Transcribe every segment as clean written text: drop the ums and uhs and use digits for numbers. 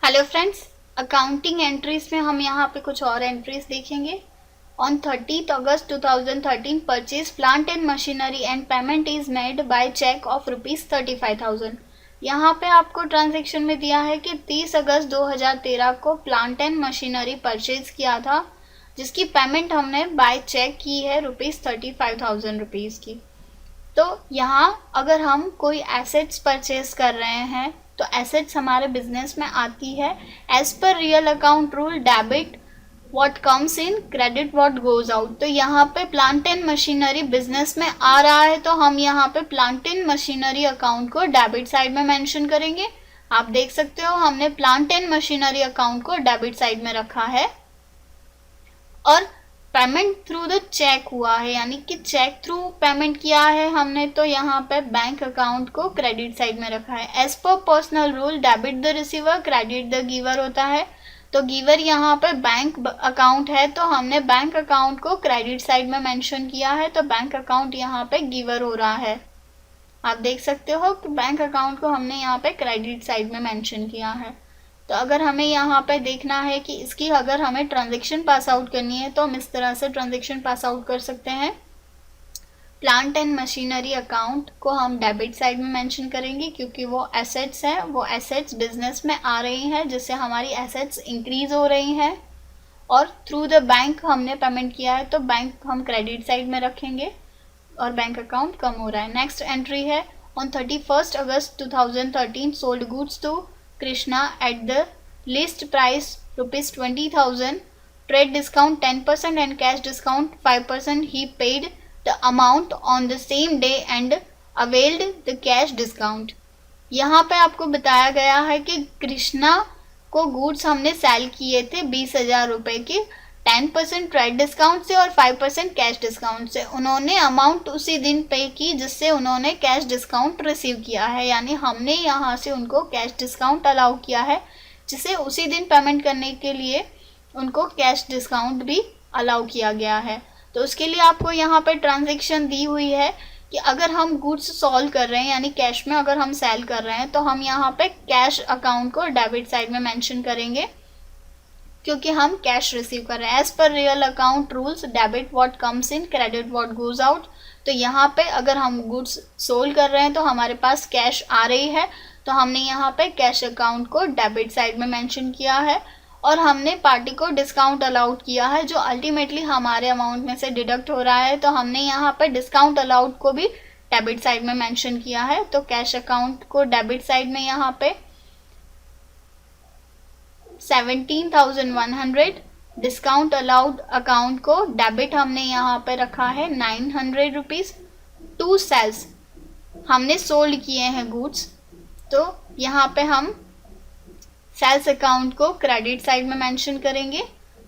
Hello friends, accounting entries में हम यहाँ पे कुछ और एंट्रीज देखेंगे। On 30th August 2013 purchase plant and machinery and payment is made by cheque of ₹35,000। यहाँ पे आपको ट्रांजेक्शन में दिया है कि 30 अगस्त 2013 को प्लांट एंड मशीनरी परचेज किया था, जिसकी पेमेंट हमने बाय चेक की है ₹35,000 की। तो यहाँ अगर हम कोई एसेट्स परचेज कर रहे हैं तो एसेट्स हमारे बिजनेस में आती है as per real account rule, debit what comes in, credit what goes out. तो यहाँ पे प्लांट एंड मशीनरी बिजनेस में आ रहा है तो हम यहाँ पे प्लांट एंड मशीनरी अकाउंट को डेबिट साइड में मेंशन करेंगे। आप देख सकते हो हमने प्लांट एंड मशीनरी अकाउंट को डेबिट साइड में रखा है। और पेमेंट थ्रू द चेक हुआ है, यानी कि चेक थ्रू पेमेंट किया है हमने, तो यहाँ पे बैंक अकाउंट को क्रेडिट साइड में रखा है। As per personal rule, debit the receiver, credit the giver होता है। तो गिवर यहाँ पे बैंक अकाउंट है तो हमने बैंक अकाउंट को क्रेडिट साइड में मेंशन किया है, तो बैंक अकाउंट यहाँ पे गिवर हो रहा है। आप देख सकते हो कि बैंक अकाउंट को हमने यहाँ पे क्रेडिट साइड में मेंशन किया है। तो अगर हमें यहाँ पे देखना है कि इसकी अगर हमें ट्रांजेक्शन पास आउट करनी है तो हम इस तरह से ट्रांजेक्शन पास आउट कर सकते हैं। प्लांट एंड मशीनरी अकाउंट को हम डेबिट साइड में मेंशन करेंगे क्योंकि वो एसेट्स हैं, वो एसेट्स बिजनेस में आ रही हैं जिससे हमारी एसेट्स इंक्रीज हो रही हैं। और थ्रू द बैंक हमने पेमेंट किया है तो बैंक हम क्रेडिट साइड में रखेंगे और बैंक अकाउंट कम हो रहा है। नेक्स्ट एंट्री है on 31st August 2013 sold goods to Krishna at the list price ₹20,000, trade discount 10% and cash discount 5%. He paid the amount on the same day and availed the cash discount. यहाँ पे आपको बताया गया है कि कृष्णा को goods हमने सेल किए थे 20,000 रुपये की 10% ट्रेड डिस्काउंट से और 5% कैश डिस्काउंट से। उन्होंने अमाउंट उसी दिन पे की जिससे उन्होंने कैश डिस्काउंट रिसीव किया है, यानी हमने यहाँ से उनको कैश डिस्काउंट अलाउ किया है जिसे उसी दिन पेमेंट करने के लिए उनको कैश डिस्काउंट भी अलाउ किया गया है। तो उसके लिए आपको यहाँ पे ट्रांजेक्शन दी हुई है कि अगर हम गुड्स सॉल्व कर रहे हैं यानी कैश में अगर हम सेल कर रहे हैं तो हम यहाँ पे कैश अकाउंट को डेबिट साइड में मेंशन करेंगे क्योंकि हम कैश रिसीव कर रहे हैं। As per real account rules, debit what comes in, credit what goes out. तो यहाँ पे अगर हम गुड्स सोल्ड कर रहे हैं तो हमारे पास कैश आ रही है तो हमने यहाँ पे कैश अकाउंट को डेबिट साइड में मेंशन किया है और हमने पार्टी को डिस्काउंट अलाउड किया है जो अल्टीमेटली हमारे अमाउंट में से डिडक्ट हो रहा है, तो हमने यहाँ पे डिस्काउंट अलाउड को भी डेबिट साइड में मेंशन किया है। तो कैश अकाउंट को डेबिट साइड में यहाँ पे 17,100, डिस्काउंट अलाउड अकाउंट को डेबिट हमने यहाँ पे रखा है 900 रुपीज़। टू सेल्स हमने सोल्ड किए हैं गुड्स, तो यहाँ पे हम सेल्स अकाउंट को क्रेडिट साइड में मेंशन करेंगे।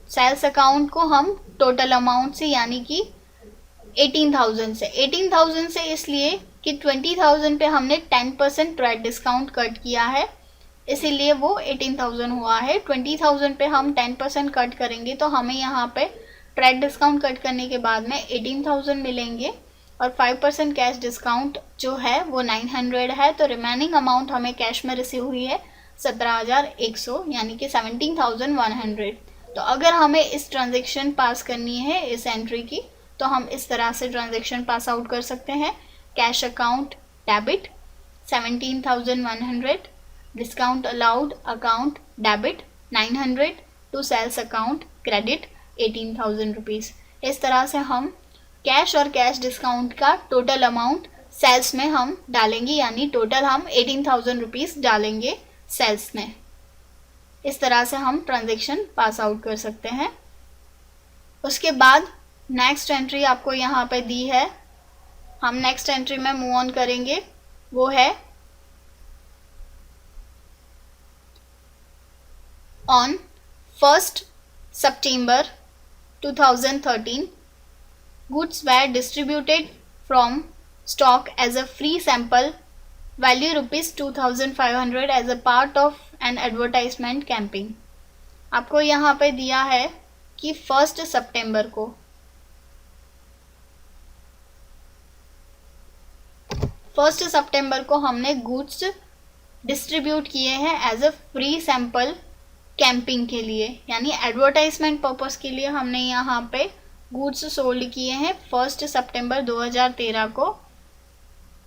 सेल्स अकाउंट को हम टोटल अमाउंट से यानी कि 18,000 से इसलिए कि 20,000 पे हमने 10% ट्रेड डिस्काउंट कट किया है इसीलिए वो 18,000 हुआ है। 20,000 पे हम 10% कट करेंगे तो हमें यहाँ पे ट्रेड डिस्काउंट कट करने के बाद में 18,000 मिलेंगे और 5% कैश डिस्काउंट जो है वो 900 है, तो रिमेनिंग अमाउंट हमें कैश में रिसीव हुई है 17,100 यानी कि 17,100। तो अगर हमें इस ट्रांजेक्शन पास करनी है इस एंट्री की तो हम इस तरह से ट्रांजेक्शन पास आउट कर सकते हैं। Cash account debit 17,100, discount allowed account debit 900 to sales account credit 18,000 rupees. इस तरह से हम कैश और कैश डिस्काउंट का टोटल अमाउंट सेल्स में हम डालेंगे, यानी टोटल हम 18,000 रुपीज़ डालेंगे सेल्स में। इस तरह से हम ट्रांजेक्शन पास आउट कर सकते हैं। उसके बाद नेक्स्ट एंट्री आपको यहाँ पे दी है, हम नेक्स्ट एंट्री में मूव ऑन करेंगे, वो है On 1st September 2013, goods were distributed from stock as a free sample value ₹2,500 as a part of an advertisement campaign. आपको यहाँ पे दिया है कि 1 सितंबर को 1 सितंबर को हमने गुड्स डिस्ट्रीब्यूट किए हैं as a free sample camping के लिए यानी एडवर्टाइजमेंट पर्पस के लिए हमने यहाँ पे गुड्स सोल्ड किए हैं 1 सितंबर 2013 को,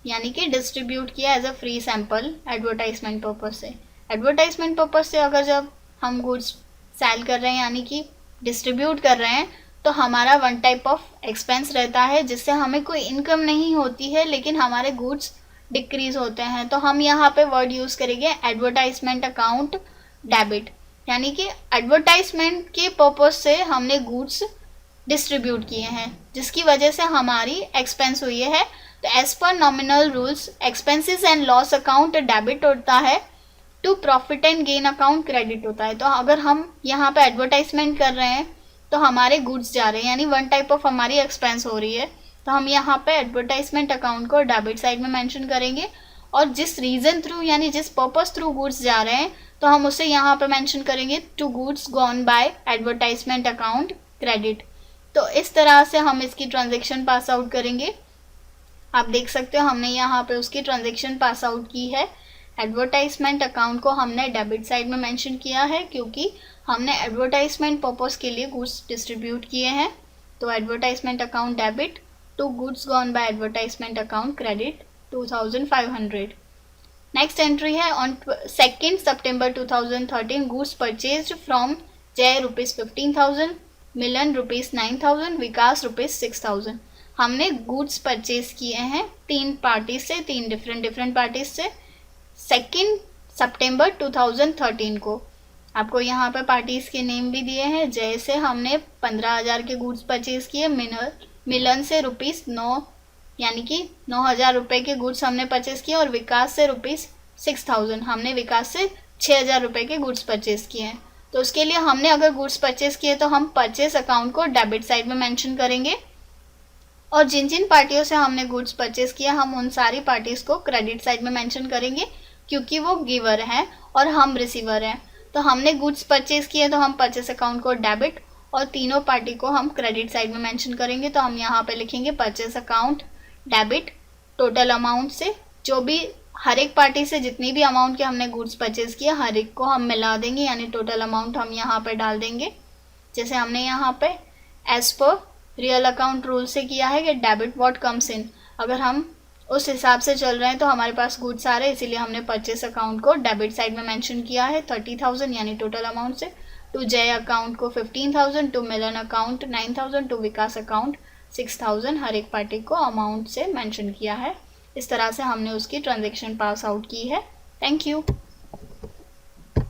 यानी कि डिस्ट्रीब्यूट किया as a free sample advertisement purpose से। एडवर्टाइजमेंट पर्पस से अगर जब हम गुड्स सेल कर रहे हैं यानी कि डिस्ट्रीब्यूट कर रहे हैं तो हमारा वन टाइप ऑफ एक्सपेंस रहता है जिससे हमें कोई इनकम नहीं होती है लेकिन हमारे गुड्स डिक्रीज होते हैं। तो हम यहाँ पे वर्ड यूज़ करेंगे एडवर्टाइजमेंट अकाउंट डेबिट, यानी कि एडवर्टाइजमेंट के पर्पस से हमने गुड्स डिस्ट्रीब्यूट किए हैं जिसकी वजह से हमारी एक्सपेंस हुई है। तो as per nominal rules expenses and loss account debit होता है, to profit and gain account credit होता है। तो अगर हम यहाँ पे एडवर्टाइजमेंट कर रहे हैं तो हमारे गुड्स जा रहे हैं यानी वन टाइप ऑफ हमारी एक्सपेंस हो रही है, तो हम यहाँ पे एडवर्टाइजमेंट अकाउंट को डेबिट साइड में मेंशन करेंगे और जिस रीज़न थ्रू यानी जिस पर्पस थ्रू गुड्स जा रहे हैं तो हम उसे यहाँ पे मेंशन करेंगे to goods gone by advertisement account credit. तो इस तरह से हम इसकी ट्रांजेक्शन पास आउट करेंगे। आप देख सकते हो हमने यहाँ पे उसकी ट्रांजेक्शन पास आउट की है। एडवर्टाइजमेंट अकाउंट को हमने डेबिट साइड में मेंशन किया है क्योंकि हमने एडवर्टाइजमेंट पर्पस के लिए गुड्स डिस्ट्रीब्यूट किए हैं। तो advertisement account debit to goods gone by advertisement account credit 2500। Next entry है ऑन 2 सितंबर 2013 गुड्स परचेज्ड फ्रॉम जय ₹15,000, मिलन ₹9,000, विकास ₹6,000। हमने गुड्स परचेज किए हैं 3 पार्टी से, 3 डिफरेंट पार्टीज से 2 सितंबर 2013 को। आपको यहाँ पे पार्टीज के नेम भी दिए हैं। जय से हमने 15,000 के गुड्स परचेज किए, मिलन से ₹9 यानी कि 9,000 रुपये के गुड्स हमने परचेज किए और विकास से ₹6,000 हमने विकास से 6,000 रुपये के गुड्स परचेज किए हैं। तो उसके लिए हमने अगर गुड्स परचेज किए तो हम परचेज अकाउंट को डेबिट साइड में मेंशन करेंगे और जिन जिन पार्टियों से हमने गुड्स परचेज किया हम उन सारी पार्टीज़ को क्रेडिट साइड में मेंशन करेंगे क्योंकि वो गिवर हैं और हम रिसीवर हैं। तो हमने गुड्स परचेज किए तो हम परचेज अकाउंट को डेबिट और तीनों पार्टी को हम क्रेडिट साइड में मेंशन करेंगे। तो हम यहाँ पे लिखेंगे purchase account debit total amount से, जो भी हर एक पार्टी से जितनी भी अमाउंट के हमने गुड्स परचेज किया हर एक को हम मिला देंगे यानी टोटल अमाउंट हम यहाँ पे डाल देंगे। जैसे हमने यहाँ पे as per real account rule से किया है कि डेबिट व्हाट कम्स इन, अगर हम उस हिसाब से चल रहे हैं तो हमारे पास गुड्स आ रहे हैं इसीलिए हमने परचेस अकाउंट को डेबिट साइड में मेंशन किया है 30,000 यानी टोटल अमाउंट से, टू जय अकाउंट को 15,000, to Milan account 9,000, to Vikas account 6,000 हर एक पार्टी को अमाउंट से मेंशन किया है। इस तरह से हमने उसकी ट्रांजेक्शन पास आउट की है। Thank you.